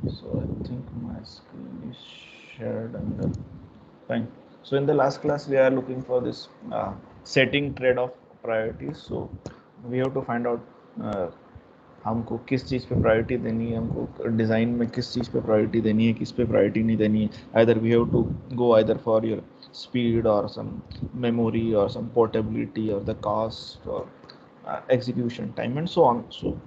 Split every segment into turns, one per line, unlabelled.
So I think my screen is shared under fine. So in the last class we are looking for this setting trade-off priorities. So we have to find out हमको किस चीज़ पे priority देनी है, हमको design में किस चीज़ पे priority देनी है, किस पे प्रायोरिटी नहीं देनी है. Either we have to go either for your speed और सम मेमोरी और सम पोर्टेबिलिटी और द कॉस्ट और execution time and so on. So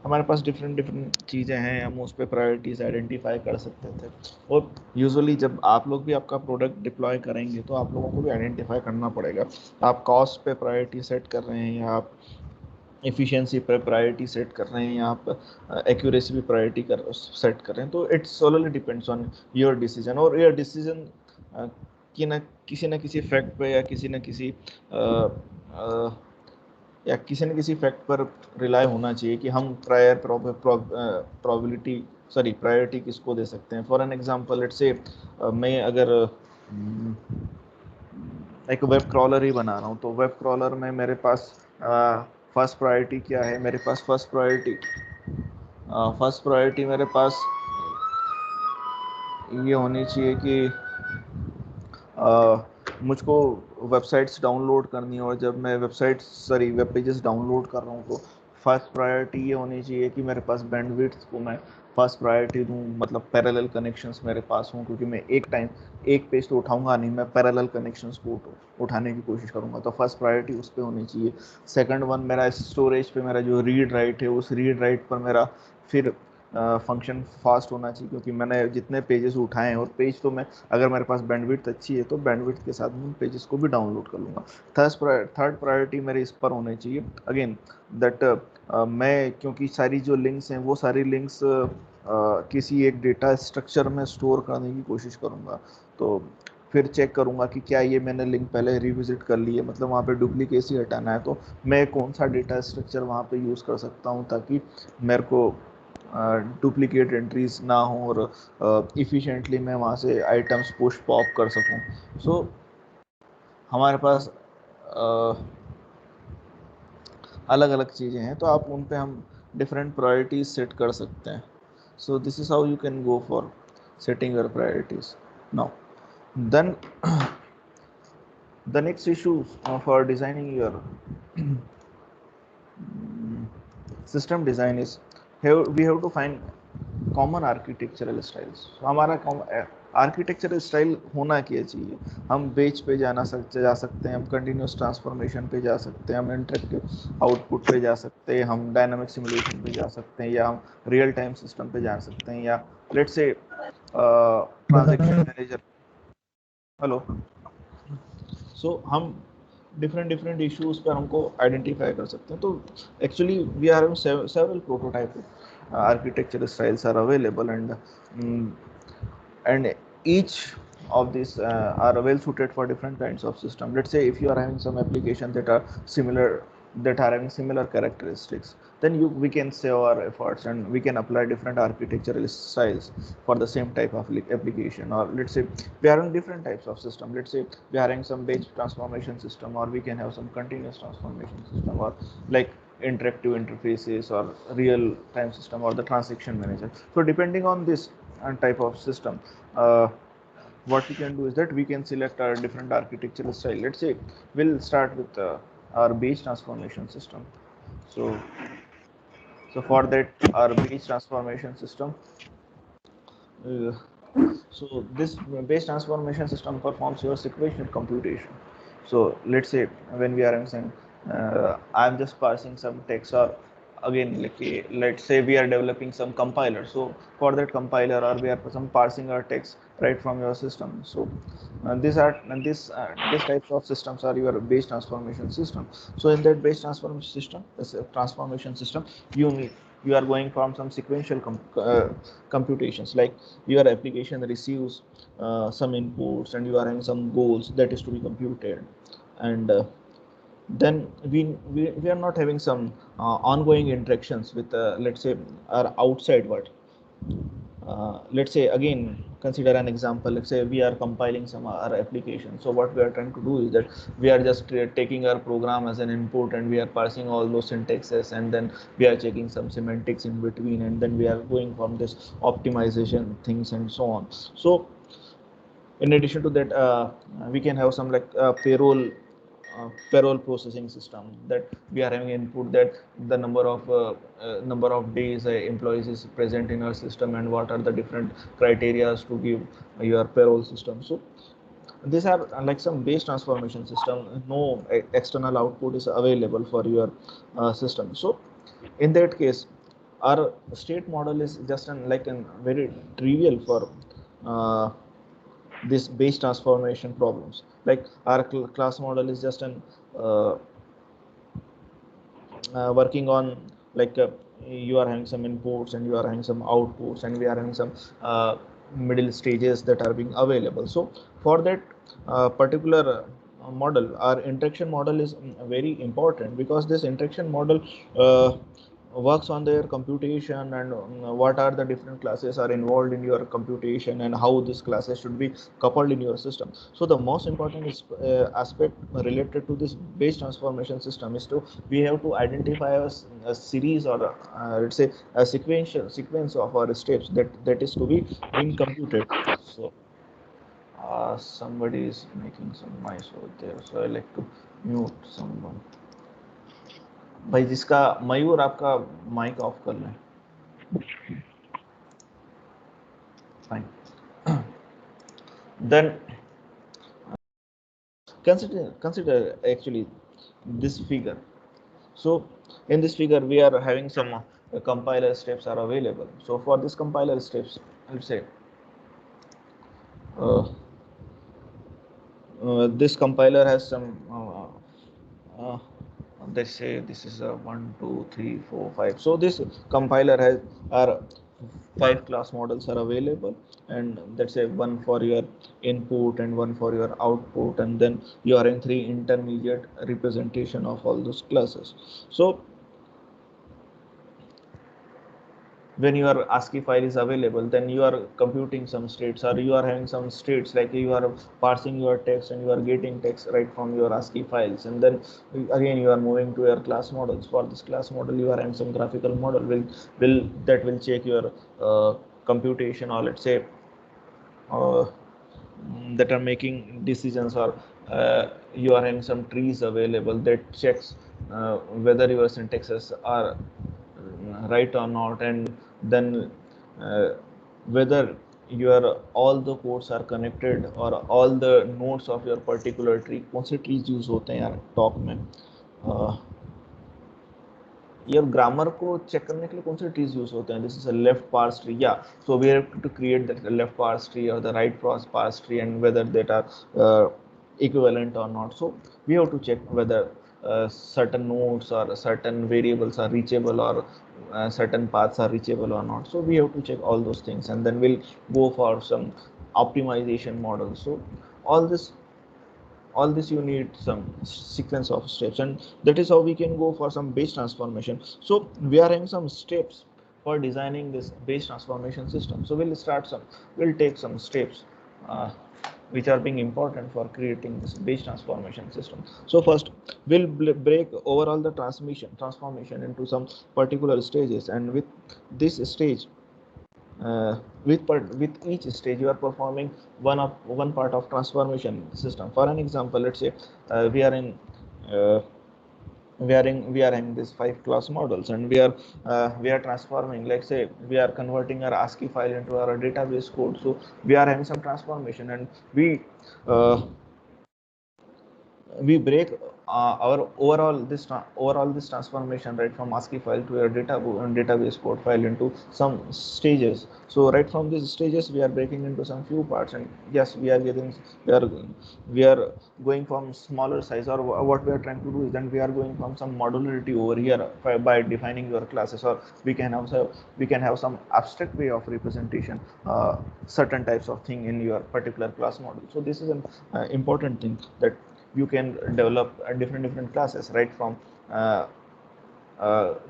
हमारे पास डिफरेंट डिफरेंट चीज़ें हैं, हम उस पर प्रायोरिटीज़ आइडेंटिफाई कर सकते थे. और यूजुअली जब आप लोग भी आपका प्रोडक्ट डिप्लॉय करेंगे तो आप लोगों को भी आइडेंटिफाई करना पड़ेगा आप कॉस्ट पे प्रायोरिटी सेट कर रहे हैं या आप एफिशिएंसी पर प्रायोरिटी सेट कर रहे हैं या आप एक्यूरेसी पे प्रायोरिटी सेट कर रहे हैं. तो it's solely depends on your decision. और योर डिसीजन कि ना किसी फैक्ट पे या किसी न किसी फैक्ट पर रिलाई होना चाहिए कि हम प्रायोरिटी किसको दे सकते हैं. For an example let's say मैं अगर एक वेब क्रॉलर ही बना रहा हूँ तो वेब क्रॉलर में मेरे पास फर्स्ट प्रायोरिटी क्या है. मेरे पास फर्स्ट प्रायोरिटी मेरे पास ये होनी चाहिए कि मुझको वेबसाइट्स डाउनलोड करनी है. और जब मैं वेब पेजेस डाउनलोड कर रहा हूँ तो फर्स्ट प्रायोरिटी ये होनी चाहिए कि मेरे पास बैंडविड्थ को मैं फर्स्ट प्रायोरिटी दूँ, मतलब पैरेलल कनेक्शंस मेरे पास हों, क्योंकि मैं एक पेज तो उठाऊंगा नहीं, मैं पैरेलल कनेक्शंस को उठाने की कोशिश करूंगा. तो फर्स्ट प्रायोरिटी उस पर होनी चाहिए. सेकंड वन मेरा स्टोरेज पे मेरा जो रीड राइट है उस रीड राइट पर मेरा फिर फंक्शन फास्ट होना चाहिए, क्योंकि मैंने जितने पेजेस उठाए हैं और पेज तो मैं अगर मेरे पास बैंडविड्थ अच्छी है तो बैंडविड्थ के साथ मैं पेजेस को भी डाउनलोड कर लूँगा. थर्ड प्रायोरिटी मेरे इस पर होनी चाहिए अगेन दैट मैं, क्योंकि सारी जो लिंक्स हैं वो सारी लिंक्स किसी एक डेटा स्ट्रक्चर में स्टोर करने की कोशिश करूँगा. तो फिर चेक करूँगा कि क्या ये मैंने लिंक पहले रिविजिट कर ली है, मतलब वहाँ पे डुप्लीकेसी हटाना है तो मैं कौन सा डेटा स्ट्रक्चर वहाँ पे यूज़ कर सकता हूँ ताकि मेरे को डुप्लीकेट एंट्रीज ना हो और इफ़िशेंटली मैं वहाँ से आइटम्स पुश पॉप कर सकूँ. सो हमारे पास अलग अलग चीज़ें हैं तो आप उन पे हम डिफरेंट प्रायोरिटीज सेट कर सकते हैं. So this is how you can go for setting your priorities. Now then the next issue for designing your system design is we have to find common architectural styles. हमारा architectural style होना क्या चाहिए. हम बेच पे जा सकते हैं, हम कंटिन्यूस ट्रांसफॉर्मेशन पे जा सकते हैं, हम इंटरेक्टिव आउटपुट पे जा सकते हैं, हम डायनामिक सिमुलेशन पे जा सकते हैं, या हम रियल टाइम सिस्टम पे जा सकते हैं, या let's say transaction manager. Hello. सो हम डिफरेंट इश्यूज पर हमको आइडेंटिफाई कर सकते हैं. तो actually we are having several prototype architecture styles are available, and each of these are well suited for different kinds of system. Let's say if you are having some applications that are having similar characteristics, then we can save our efforts and we can apply different architectural styles for the same type of application. Or let's say we are having different types of system. Let's say we are having some batch transformation system, or we can have some continuous transformation system, or like interactive interfaces, or real time system, or the transaction manager. So depending on this type of system, what we can do is that we can select our different architectural style. Let's say we'll start with our base transformation system. So for that, our base transformation system, uh, so this base transformation system performs your sequential computation. So let's say when we are saying I'm just parsing some text, or again like let's say we are developing some compiler. So for that compiler, or we are some parsing our text right from your system. So these types of systems are your base transformation system. So in that base transformation system, you are going from some sequential computations, like your application receives some inputs and you are having some goals that is to be computed. And then we are not having some ongoing interactions with let's say our outside world. let's say again consider an example. Let's say we are compiling some our application. So what we are trying to do is that we are just taking our program as an input and we are parsing all those syntaxes, and then we are checking some semantics in between, and then we are going from this optimization things and so on. So in addition to that, we can have some like payroll processing system, that we are having input that the number of days employees is present in our system, and what are the different criteria to give your payroll system. So these are like some base transformation system. No external output is available for your system. So in that case, our state model is just an like an very trivial for uh, this base transformation problems. Like our class model is just an uh, working on like you are having some inputs and you are having some outputs, and we are having some middle stages that are being available. So for that particular model, our interaction model is very important, because this interaction model uh, works on their computation, and what are the different classes are involved in your computation, and how these classes should be coupled in your system. So the most important is, aspect related to this base transformation system is to we have to identify a series, or let's say a sequence of our steps that is to be being computed. So somebody is making some noise over there, so I like to mute someone. भाई जिसका मयूर आपका mic off कर लें. Fine. Then consider actually this figure. So in this figure we are having some compiler steps are available. So for this compiler steps, let's say uh, this compiler has some let's say this is a 1 2 3 4 5. So this compiler has are 5 class models are available, and let's say one for your input and one for your output, and then you are in 3 intermediate representation of all those classes. So when your ASCII file is available, then you are computing some states, or you are having some states like you are parsing your text and you are getting text right from your ASCII files, and then again you are moving to your class models. For this class model, you are having some graphical model will check your computation, or let's say uh, that are making decisions, or you are having some trees available that checks whether your syntaxes are right or not, and then uh, whether your all the codes are connected, or all the nodes of your particular tree. कौन से trees use होते हैं यार talk में? ये grammar को check करने के लिए कौन से ट्रीज यूज होते हैं? This is a left parse tree, या so we have to create the left parse tree और the right parse tree, and whether that are equivalent or not. So we have to check whether certain nodes or certain variables are reachable, or certain paths are reachable or not. So we have to check all those things, and then we'll go for some optimization models. So all this you need some sequence of steps, and that is how we can go for some base transformation. So we are having some steps for designing this base transformation system. So we'll take some steps which are being important for creating this base transformation system. So first we'll break overall the transformation into some particular stages, and with this stage with each stage you are performing one part of transformation system. For an example, let's say uh, we are in these 5 class models, and we are transforming, let's say we are converting our ASCII file into our database code. So we are having some transformation, and uh, we break our overall this transformation right from ASCII file to your database code file into some stages. So right from these stages we are breaking into some few parts, and yes, we are we are going from smaller size, or what we are trying to do is then we are going from some modularity over here by defining your classes, or we can have some abstract way of representation certain types of thing in your particular class model. So this is an important thing, that you can develop different classes right from uh,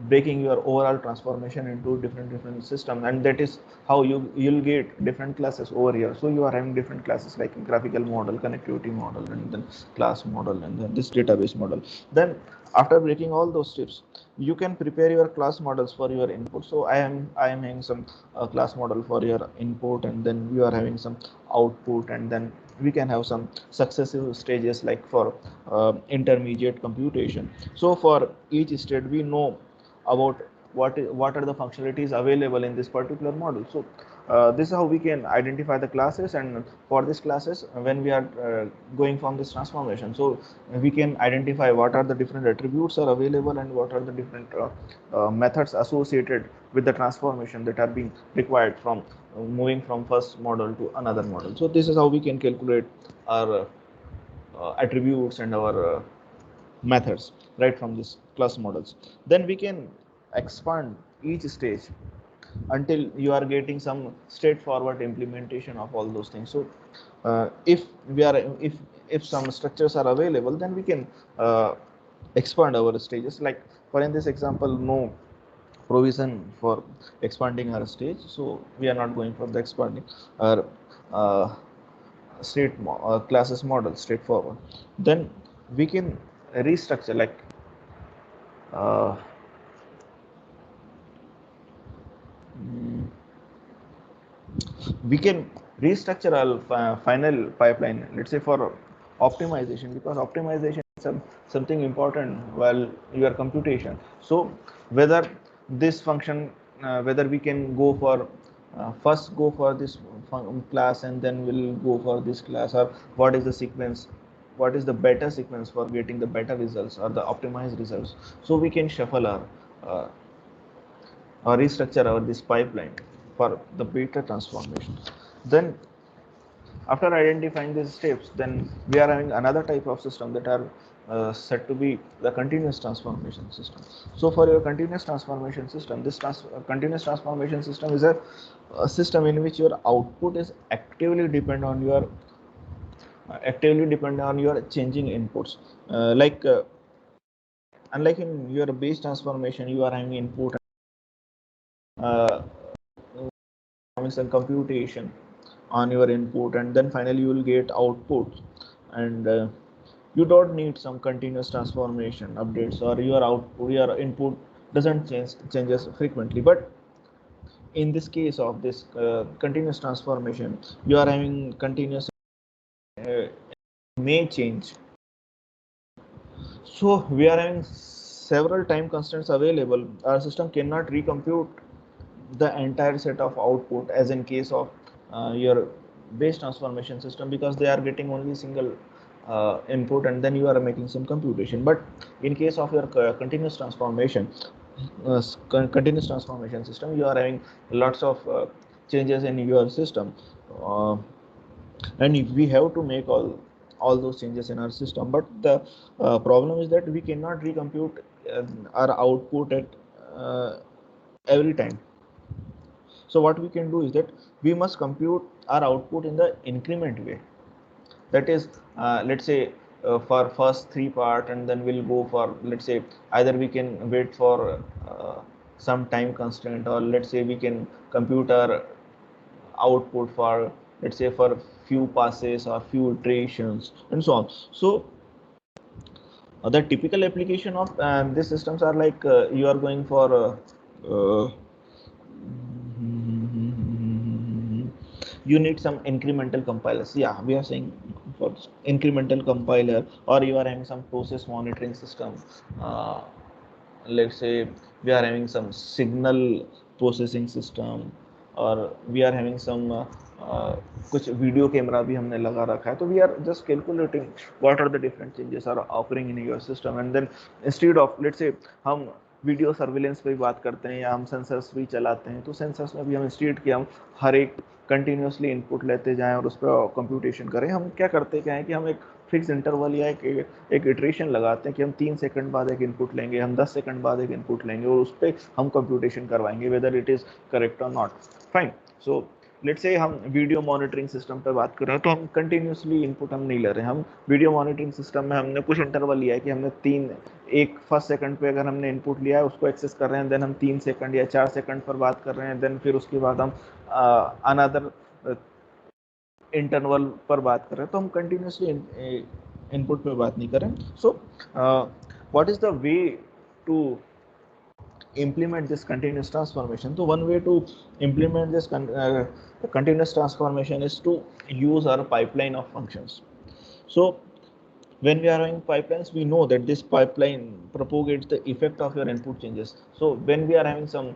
breaking your overall transformation into different system, and that is how you'll get different classes over here. So you are having different classes like graphical model, connectivity model, and then class model, and then this database model. Then after breaking all those steps, you can prepare your class models for your input. So I am having some class model for your input, and then you are having some output, and then we can have some successive stages like for intermediate computation. So for each state we know about what are the functionalities available in this particular model. So this is how we can identify the classes, and for these classes when we are going from this transformation, so we can identify what are the different attributes are available and what are the different methods associated with the transformation that are being required from moving from first model to another model. So this is how we can calculate our attributes and our methods right from this class models. Then we can expand each stage until you are getting some straightforward implementation of all those things. So if we are if some structures are available, then we can expand our stages. Like for in this example, no provision for expanding our stage, so we are not going for the expanding our classes model straightforward. Then we can restructure like uh, mm, we can restructure our final pipeline, let's say for optimization, because optimization is something important while your computation. So whether this function, whether we can go for first go for this class and then we'll go for this class, or what is the sequence, what is the better sequence for getting the better results or the optimized results. So we can shuffle our uh, or restructure our this pipeline for the beta transformation. Then after identifying these steps, then we are having another type of system that are said to be the continuous transformation system. So for your continuous transformation system, this continuous transformation system is a system in which your output is actively depend on your changing inputs. Unlike in your base transformation, you are having input, uh, some computation on your input, and then finally you will get output, and you don't need some continuous transformation updates, or your input doesn't changes frequently. But in this case of this continuous transformation, you are having continuous uh, may change. So we are having several time constants available. Our system cannot recompute the entire set of output as in case of your base transformation system, because they are getting only single input and then you are making some computation. But in case of your continuous transformation system, you are having lots of changes in your system, uh, and we have to make all those changes in our system. But the problem is that we cannot recompute our output at every time. So what we can do is that we must compute our output in the increment way. That is, let's say for first three part, and then we'll go for, let's say, either we can wait for some time constraint, or let's say we can compute our output for, let's say, for few passes or few iterations and so on. So the typical application of these systems are like you are going for you need some incremental compilers. Yeah, we are saying for incremental compiler, or you are having some process monitoring system. Let's say we are having some signal processing system, और we are having some कुछ video camera भी हमने लगा रखा है. तो we are just calculating what are the different changes are occurring in your system, and then instead of, let's say, हम video surveillance पे भी बात करते हैं या हम सेंसर्स भी चलाते हैं, तो सेंसर्स में भी हम इंस्टीड कि हम हर एक कंटिन्यूसली इनपुट लेते जाएं और उस पर कंप्यूटेशन करें. हम क्या करते क्या है कि हम एक फिक्स इंटरवल या एक इटरेशन लगाते हैं कि हम 3 सेकंड बाद एक इनपुट लेंगे, हम 10 सेकंड बाद एक इनपुट लेंगे, और उस पर हम कंप्यूटेशन करवाएंगे वेदर इट इज़ करेक्ट और not. Fine. So let's say हम वीडियो मॉनिटरिंग सिस्टम पे बात कर रहे हैं, तो हम कंटिन्यूसली इनपुट हम नहीं ले रहे हैं। हम वीडियो मॉनिटरिंग सिस्टम में हमने कुछ इंटरवल लिया है कि हमने एक फर्स्ट सेकंड पे अगर हमने इनपुट लिया है उसको एक्सेस कर रहे हैं, देन हम 3 सेकंड या 4 सेकंड पर बात कर रहे हैं, देन फिर उसके बाद हम अनदर इंटरवल पर बात कर रहे हैं, तो हम कंटिन्यूसली इनपुट पे बात नहीं कर रहे हैं। So what is the way to implement this continuous transformation? So one way to implement this continuous transformation is to use our pipeline of functions. So when we are having pipelines, we know that this pipeline propagates the effect of your input changes. So when we are having some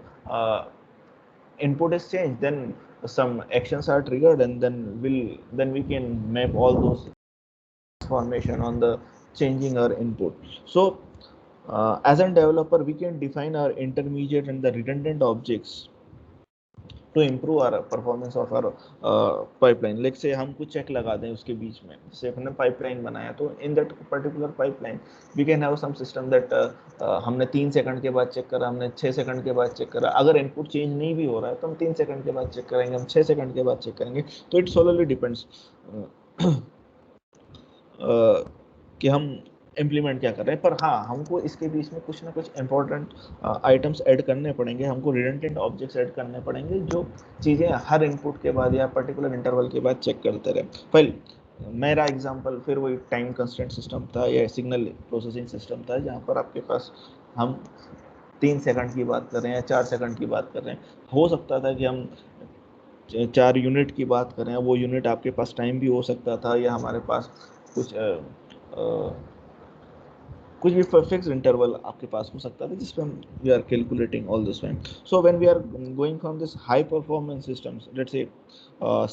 input is changed, then some actions are triggered, and then we can map all those transformation on the changing our input. So as a developer, we can define our intermediate and the redundant objects to improve our performance of our pipeline. Let's say हम कुछ check लगा दें उसके बीच में, जैसे हमने pipeline बनाया, तो in that particular pipeline we can have some system that हमने 3 सेकंड के बाद चेक करा, हमने 6 सेकंड के बाद चेक करा। अगर इनपुट चेंज नहीं भी हो रहा है तो हम 3 सेकंड के बाद चेक करेंगे, हम 6 सेकंड के बाद चेक करेंगे। तो इट सोलरली डिपेंड्स कि हम इम्प्लीमेंट क्या कर रहे हैं। पर हाँ, हमको इसके बीच में कुछ ना कुछ इंपॉर्टेंट आइटम्स ऐड करने पड़ेंगे, हमको रिडंडेंट ऑब्जेक्ट्स ऐड करने पड़ेंगे जो चीज़ें हर इनपुट के बाद या पर्टिकुलर इंटरवल के बाद चेक करते रहे। पहले मेरा एग्जांपल फिर वही टाइम कंस्टेंट सिस्टम था या सिग्नल प्रोसेसिंग सिस्टम था, जहाँ पर आपके पास हम 3 सेकंड की बात कर रहे हैं या 4 सेकंड की बात कर रहे हैं। हो सकता था कि हम 4 यूनिट की बात कर रहे हैं, वो यूनिट आपके पास टाइम भी हो सकता था, या हमारे पास कुछ भी फिक्स्ड इंटरवल आपके पास हो सकता था जिसपे हम we are calculating all this time. So when we are going from this high performance systems, let's say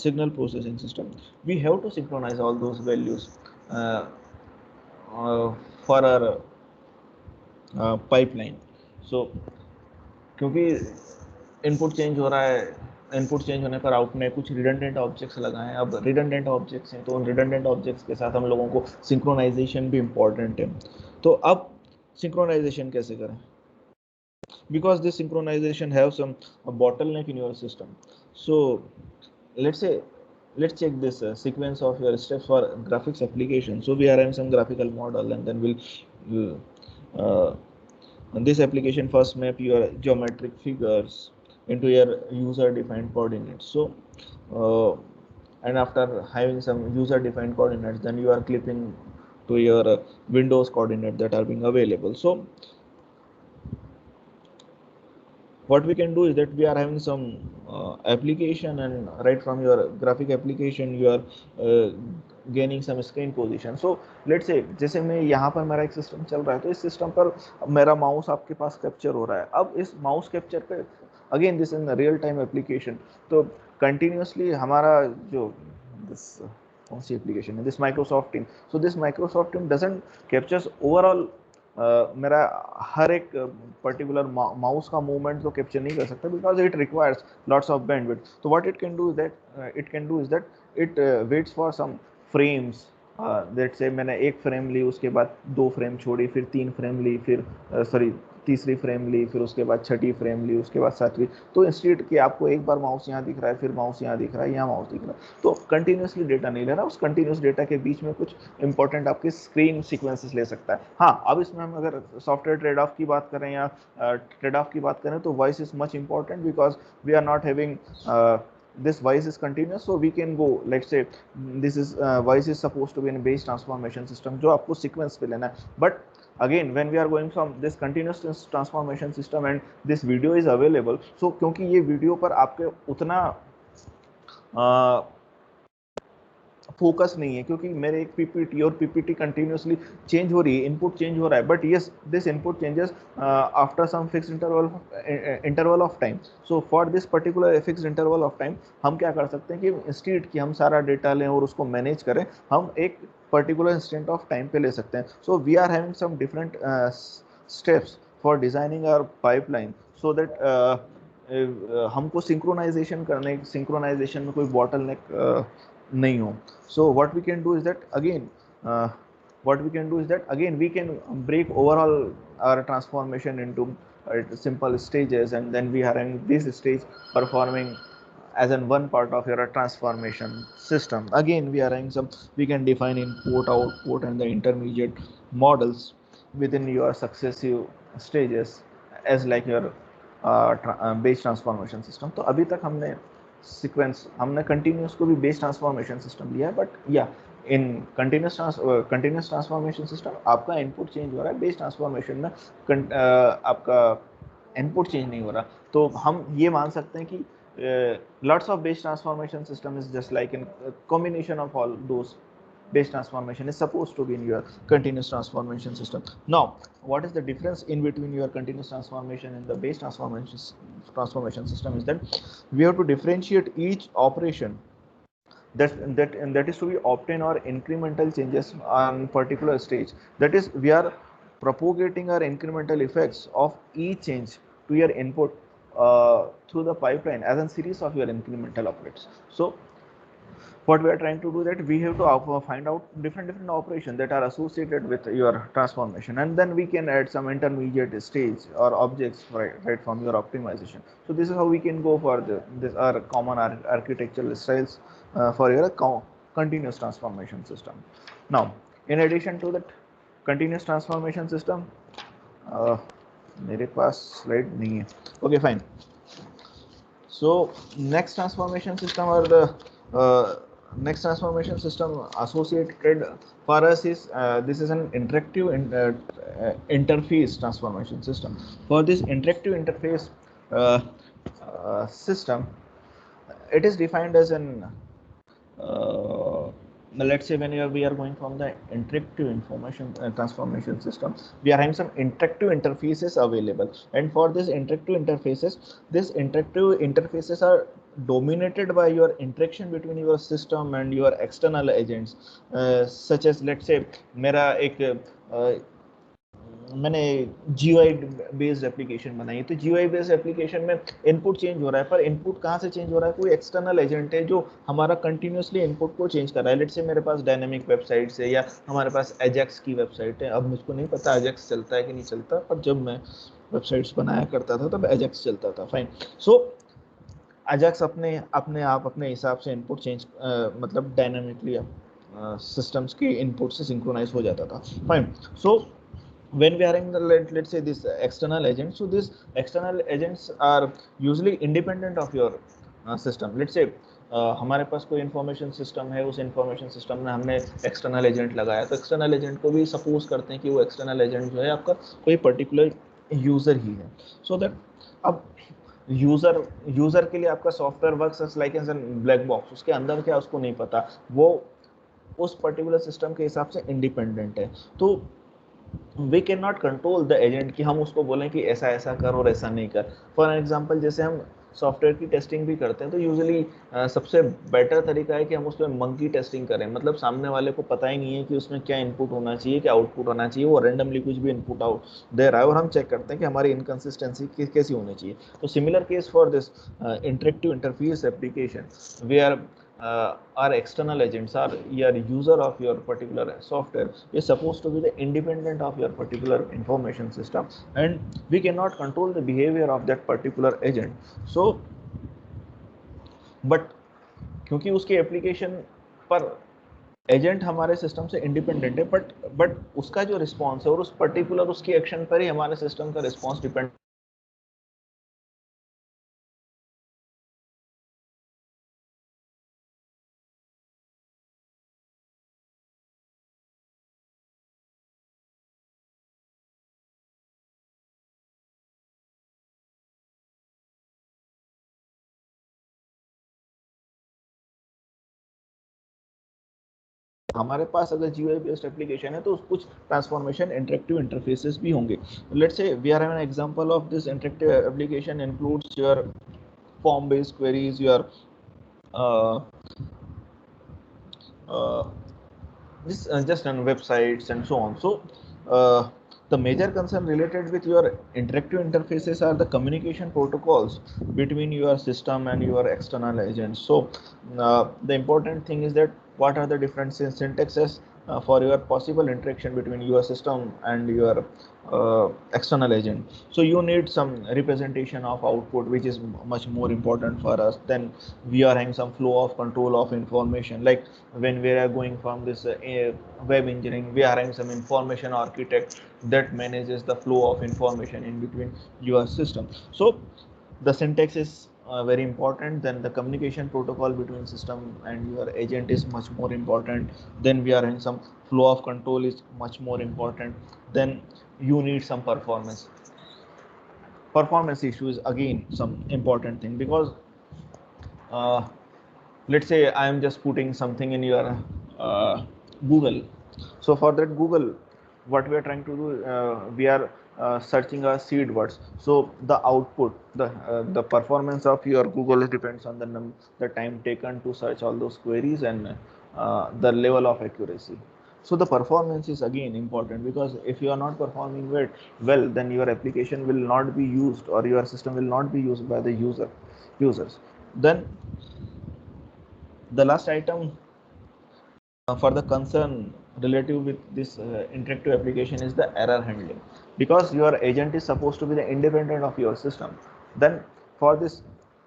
signal processing system, we have to synchronise all those values for our pipeline. So क्योंकि input change हो रहा है, input change होने पर out में कुछ redundant objects लगाए हैं। अब रिडंडेंट ऑब्जेक्ट्स हैं तो उन रिडंडेंट ऑब्जेक्ट्स के साथ हम लोगों को सिंक्रोनाइजेशन भी इम्पॉर्टेंट है। तो अब सिंक्रोनाइजेशन कैसे करें? Because this synchronization have some bottleneck in your system. So let's check this sequence of your steps for graphics application. So we are having some graphical model, and then we'll in this application first map your geometric figures into your user defined coordinates. So and after having some user defined coordinates, then you are clipping to your Windows coordinate that are being available. So what we can do is that we are having some application, and right from your graphic application you are gaining some screen position. So let's say जैसे मैं यहाँ पर मेरा एक system चल रहा है, तो इस सिस्टम पर मेरा माउस आपके पास कैप्चर हो रहा है। अब इस माउस कैप्चर पे again this in real time application, तो कंटिन्यूसली हमारा जो दिस कौन सी एप्लीकेशन है, this Microsoft team. So this Microsoft team doesn't captures overall मेरा हर एक पर्टिकुलर माउस का मूवमेंट तो कैप्चर नहीं कर सकता, because it requires lots of bandwidth. तो what it can do is that it waits for some frames. That से मैंने एक फ्रेम ली, उसके बाद 2 फ्रेम छोड़ी, फिर 3 फ्रेम ली, फिर तीसरी फ्रेम ली, फिर उसके बाद छठी फ्रेम ली, उसके बाद 7वीं। तो इंस्टेड कि आपको एक बार माउस यहाँ दिख रहा है, फिर माउस यहाँ दिख रहा है, यहाँ माउस दिख रहा है, तो कंटिन्यूसली डेटा नहीं ले रहा। उस कंटिन्यूस डेटा के बीच में कुछ इंपॉर्टेंट आपके स्क्रीन सीक्वेंसेस ले सकता है। हाँ, अब इसमें हम अगर सॉफ्टवेयर ट्रेड ऑफ की बात करें या ट्रेड ऑफ की बात करें, तो voice is much important, because we are not having this voice is continuous, so we can go, let's say this is voice is supposed to be in base transformation system जो आपको sequence पे लेना है। but again when we are going from this continuous transformation system and this video is available, so क्योंकि ये video पर आपके उतना फोकस नहीं है, क्योंकि मेरे एक पीपीटी और पीपीटी कंटिन्यूसली चेंज हो रही है, इनपुट चेंज हो रहा है, but yes this input changes after some fix interval of time. So for this particular fix interval of time हम क्या कर सकते हैं कि इंस्टेड कि हम सारा डेटा लें और उसको मैनेज करें, हम एक पर्टिकुलर इंस्टेंट ऑफ टाइम पे ले सकते हैं। So we are having some different steps for designing our pipeline, so that हमको सिंक्रोनाइजेशन में कोई बॉटलनेक नहीं हो। So what we can do is that again we can break overall our transformation into simple stages, and then we are in this stage performing as in one part of your transformation system. Again, we are having some, we can define input, output, and the intermediate models within your successive stages as like your base transformation system. तो अभी तक हमने sequence, हमने continuous को भी base transformation system लिया है, but या इन कंटिन्यूस ट्रांसफॉर्मेशन सिस्टम आपका इनपुट चेंज हो रहा है, बेस ट्रांसफॉर्मेशन में आपका इनपुट चेंज नहीं हो रहा. तो हम ये मान सकते हैं कि lots of base transformation system is just like in combination of all those base transformation is supposed to be in your continuous transformation system. Now, what is the difference in between your continuous transformation and the base transformation system is that we have to differentiate each operation that is to be obtain or incremental changes on particular stage. That is, we are propagating our incremental effects of each change to your input through the pipeline as a series of your incremental operates. So what we are trying to do, that we have to find out different operations that are associated with your transformation, and then we can add some intermediate stage or objects right from your optimization. So this is how we can go for this are common architectural styles for your continuous transformation system. Now, in addition to that continuous transformation system, मेरे पास slide नहीं है. Okay, fine. So next transformation system or the next transformation system associated for us is this is an interactive interface transformation system. For this interactive interface system, it is defined as an let's say when we are going from the interactive information transformation system, we are having some interactive interfaces available, and for this interactive interfaces are dominated by your interaction between your system and your external agents, such as let's say मेरा एक मैंने GUI based application बनाई है. तो GUI based application में input change हो रहा है, पर इनपुट कहाँ से चेंज हो रहा है? कोई एक्सटर्नल एजेंट है जो हमारा कंटिन्यूसली इनपुट को चेंज कर रहा है. लेट्स से मेरे पास डायनेमिक वेबसाइट है या हमारे पास एजेक्स की वेबसाइट है. अब मुझको नहीं पता एजेक्स चलता है कि नहीं चलता, पर जब मैं वेबसाइट्स बनाया करता था तब एजेक्स चलता था. फाइन. सो एजेक्स अपने हिसाब से इनपुट चेंज मतलब डायनेमिकली सिस्टम्स के इनपुट से सिंक्रोनाइज हो जाता था. Fine. So when we are in the let's say this external agent, so these external agents are usually independent of your system. Let's say हमारे पास कोई इंफॉर्मेशन सिस्टम है, उस इंफॉर्मेशन सिस्टम में हमने एक्सटर्नल एजेंट लगाया, तो एक्सटर्नल एजेंट को भी सपोज करते हैं कि वो एक्सटर्नल एजेंट जो है आपका कोई पर्टिकुलर यूजर ही है. सो दैट अब यूजर के लिए आपका software works like as an black box. उसके अंदर क्या उसको नहीं पता, वो उस पर्टिकुलर सिस्टम के हिसाब से इंडिपेंडेंट है. तो we can not control the agent कि हम उसको बोलें कि ऐसा ऐसा कर और ऐसा नहीं कर. फॉर एग्जांपल, जैसे हम सॉफ्टवेयर की टेस्टिंग भी करते हैं, तो यूजुअली सबसे बेटर तरीका है कि हम उस पर मंकी टेस्टिंग करें. मतलब सामने वाले को पता ही नहीं है कि उसमें क्या इनपुट होना चाहिए, क्या आउटपुट होना चाहिए, वो रैंडमली कुछ भी इनपुट आउट दे रहा है और हम चेक करते हैं कि हमारी इनकन्सिस्टेंसी कैसी होनी चाहिए. तो similar case for this interactive interface application, we are our external agents are your user of your particular software is supposed to be the independent of your particular information system, and we cannot control the behavior of that particular agent. So but क्योंकि उसके application पर agent हमारे system से independent है, but उसका जो response है और उस पर्टिकुलर उसकी एक्शन पर ही हमारे सिस्टम का रिस्पॉन्स डिपेंड हमारे पास अगर GUI बेस्ड एप्लीकेशन है तो कुछ ट्रांसफॉर्मेशन इंटरेक्टिव इंटरफेसेस भी होंगे. Let's say we are having an example of this interactive application includes your form based queries, your this just on websites and so on. So the major concern related with your interactive interfaces are the communication protocols between your system and your external agents. So the important thing is that what are the different syntaxes for your possible interaction between your system and your external agent. So you need some representation of output, which is much more important for us. Then we are having some flow of control of information, like when we are going from this web engineering, we are having some information architect that manages the flow of information in between your system. So the syntax is very important. Then the communication protocol between system and your agent is much more important. Then we are in some flow of control is much more important. Then you need some performance issues, again some important thing, because uh, let's say I am just putting something in your Google. So for that Google, what we are trying to do, we are searching our seed words. So the output, the performance of your Google depends on the time taken to search all those queries, and the level of accuracy. So the performance is again important, because if you are not performing well, then your application will not be used, or your system will not be used by the users. Then the last item for the concern relative with this interactive application is the error handling, because your agent is supposed to be the independent of your system. Then for this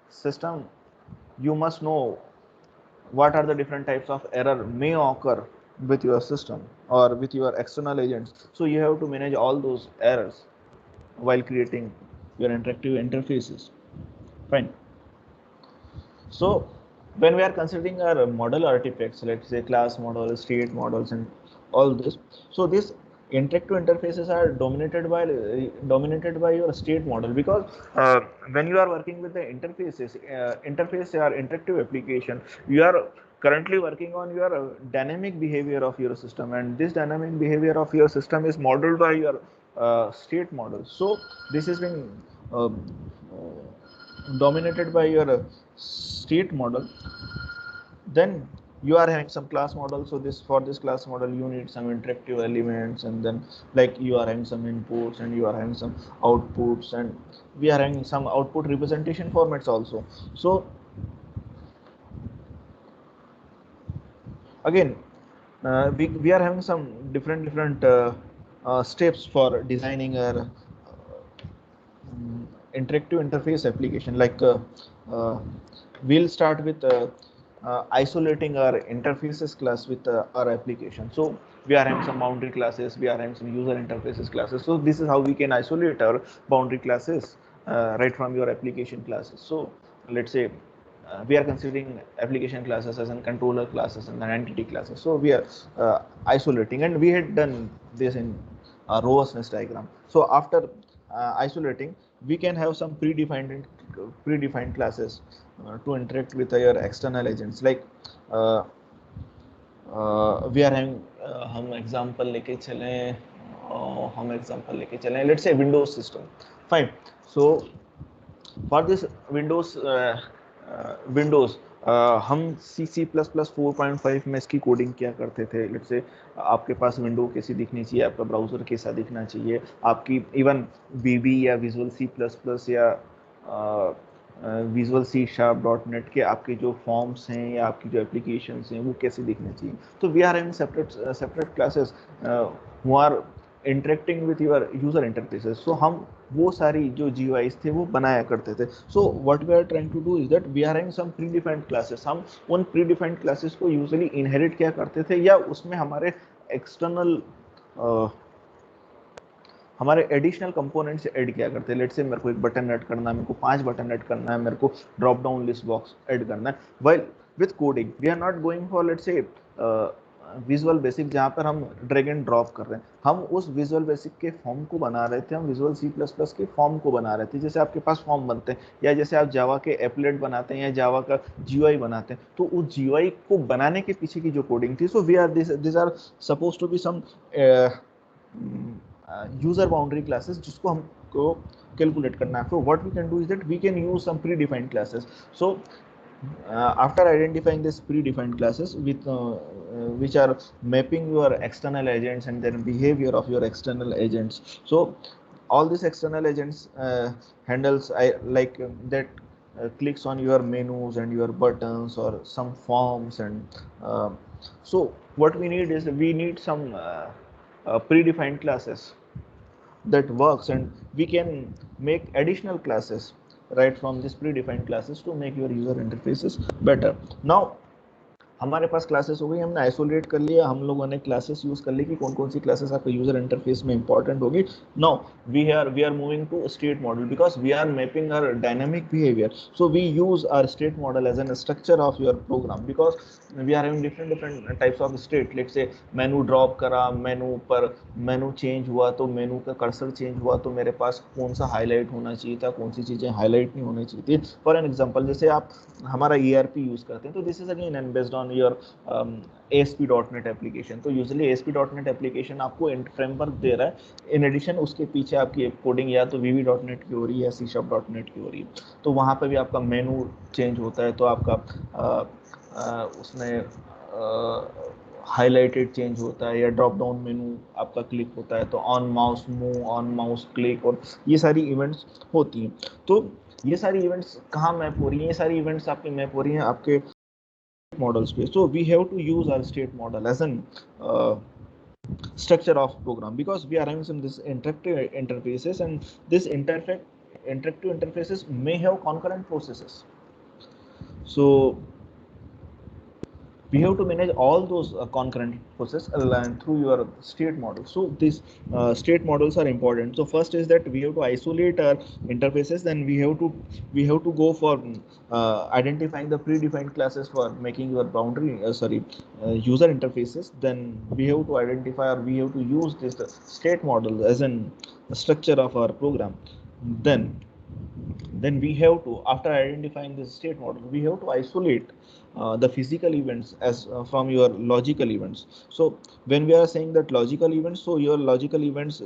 system, you must know what are the different types of error may occur with your system or with your external agents. So you have to manage all those errors while creating your interactive interfaces. Fine. So when we are considering our model artifacts, let's say class models, state models, and all this, so these interactive interfaces are dominated by your state model, because when you are working with the interface or interactive application, you are currently working on your dynamic behavior of your system, and this dynamic behavior of your system is modeled by your state model. So this has been dominated by your state model. Then you are having some class model. So this, for this class model, you need some interactive elements, and then like you are having some inputs and you are having some outputs, and we are having some output representation formats also. So again, we are having some different steps for designing a interactive interface application. Like uh, we'll start with isolating our interfaces class with our application. So we are having some boundary classes, we are having some user interfaces classes. So this is how we can isolate our boundary classes right from your application classes. So let's say we are considering application classes as in controller classes and then entity classes. So we are isolating, and we had done this in a robustness diagram. So after isolating, we can have some predefined classes to interact with your external agents. Like uh, we are having हम example लेके चलें हम example लेके चलें, let's say Windows system. Fine. So for this Windows हम C++ 4.5 में इसकी coding क्या करते थे. लेट्स से आपके पास विंडो कैसी दिखनी चाहिए, आपका ब्राउजर कैसा दिखना चाहिए, आपकी इवन VB या विजुअल C++ या विजुअल C#.NET के आपके जो फॉर्म्स हैं या आपकी जो एप्लीकेशंस हैं वो कैसे दिखने चाहिए. तो we are having separate classes who are interacting with your user interfaces. So हम वो सारी जो GUIs थे वो बनाया करते थे. So what we are trying to do is that we are having some predefined classes. हम उन प्री डिफाइंड क्लासेस को यूजुअली इनहेरिट क्या करते थे, या उसमें हमारे एक्सटर्नल हमारे एडिशनल कंपोनेंट्स ऐड किया करते हैं. लेट्स से मेरे को एक बटन ऐड करना है, मेरे को 5 बटन ऐड करना है, मेरे को drop down list box add करना है. Well with coding we are not going for let's say visual basic जहाँ पर हम ड्रैग एंड ड्रॉप कर रहे हैं. हम उस विजुअल बेसिक के फॉर्म को बना रहे थे, हम विजुअल C++ के फॉर्म को बना रहे थे. जैसे आपके पास फॉर्म बनते हैं, या जैसे आप जावा के एप्लेट बनाते हैं या जावा का GUI बनाते हैं, तो उस GUI को बनाने के पीछे की जो कोडिंग थी, so we are this are suppose to be some user boundary classes जिसको हमको कैलकुलेट करना है. So what we can do is that we can use some predefined classes. So after identifying this predefined classes with which are mapping your external agents and then behavior of your external agents. So all these external agents handles like that clicks on your menus and your buttons or some forms, and so what we need is we need some predefined classes that works, and we can make additional classes right from this predefined classes to make your user interfaces better. Now हमारे पास classes हो गई, हमने isolate कर लिया, हम लोगों ने classes use कर ली कि कौन कौन सी क्लासेस आपके यूजर इंटरफेस में इंपॉर्टेंट होगी. Now we are moving to state model because we are mapping our dynamic behaviour. So we use our state model as an structure of your program because we are having different different types of state. Let's say menu drop करा, मेनू पर menu change हुआ तो मेनू का cursor change हुआ तो मेरे पास कौन सा हाईलाइट होना चाहिए था, कौन सी चीज़ें हाईलाइट नहीं होनी चाहिए थी. फॉर एन एग्जांपल जैसे आप हमारा ERP यूज़ करते हैं तो this is again and based on your ASP.NET application. तो यूजुअली ASP.NET एप्लीकेशन आपको फ्रेमवर्क दे रहा है, इन एडिशन उसके पीछे आपकी कोडिंग या तो VB.NET की हो रही है या C#.NET की हो रही है. तो वहाँ पे भी आपका मेनू चेंज होता है तो आपका उसमें हाईलाइटेड चेंज होता है या ड्रॉप डाउन मेनू आपका क्लिक होता है तो on mouse move, on mouse click, और ये सारी इवेंट्स होती हैं. तो ये सारी इवेंट्स कहाँ मैप हो रही हैं? ये सारी इवेंट्स आपकी मैप हो रही हैं आपके models पे. So we have to use our state model as an structure of program because we are having some this interactive interfaces, and this interactive interfaces may have concurrent processes. So we have to manage all those concurrent processes through your state model. So these state models are important. So first is that we have to isolate our interfaces, then we have to go for identifying the predefined classes for making your user interfaces. Then we have to identify, or we have to use this state model as an structure of our program. Then we have to, after identifying the state model, we have to isolate the physical events as from your logical events. So when we are saying that logical events, so your logical events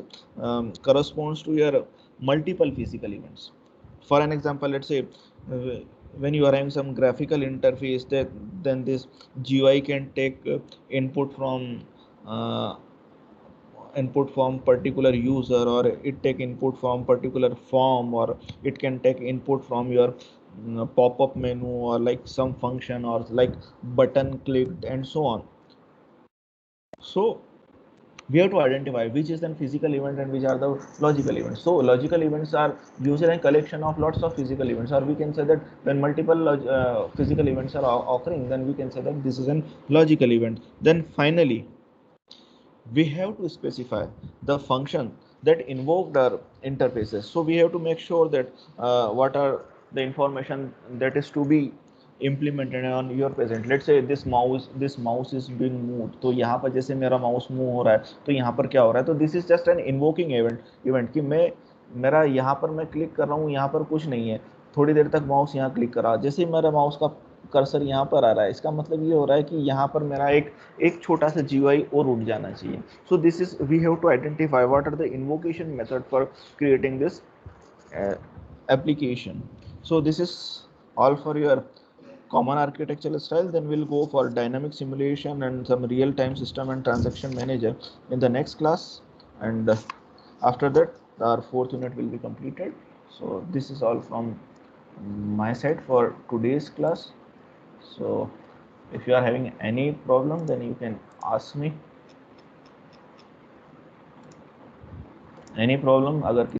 corresponds to your multiple physical events. For an example, let's say when you are having some graphical interface, then this GUI can take input from particular user, or it take input from particular form, or it can take input from your pop-up menu, or like some function, or like button clicked, and so on. So we have to identify which is the physical event and which are the logical events. So logical events are usually a collection of lots of physical events, or we can say that when multiple physical events are occurring, then we can say that this is a logical event. Then finally we have to specify the function that invoked our interfaces. So we have to make sure that what are the information that is to be implemented on your present. Let's say this mouse is being moved. तो यहाँ पर जैसे मेरा mouse move हो रहा है तो यहाँ पर क्या हो रहा है, तो this is just an invoking event कि मेरा यहाँ पर मैं क्लिक कर रहा हूँ, यहाँ पर कुछ नहीं है, थोड़ी देर तक माउस यहाँ क्लिक करा, जैसे ही मेरा माउस का कर्सर यहाँ पर आ रहा है, इसका मतलब ये हो रहा है कि यहाँ पर मेरा एक छोटा सा GUI और उठ जाना चाहिए. So this is we have to identify what are the invocation method for creating this application. So this is all for your common architectural style. Then we'll go for dynamic simulation and some real-time system and transaction manager in the next class, and after that our fourth unit will be completed. So this is all from my side for today's class. So if you are having any problem, then you can ask me any problem. अगर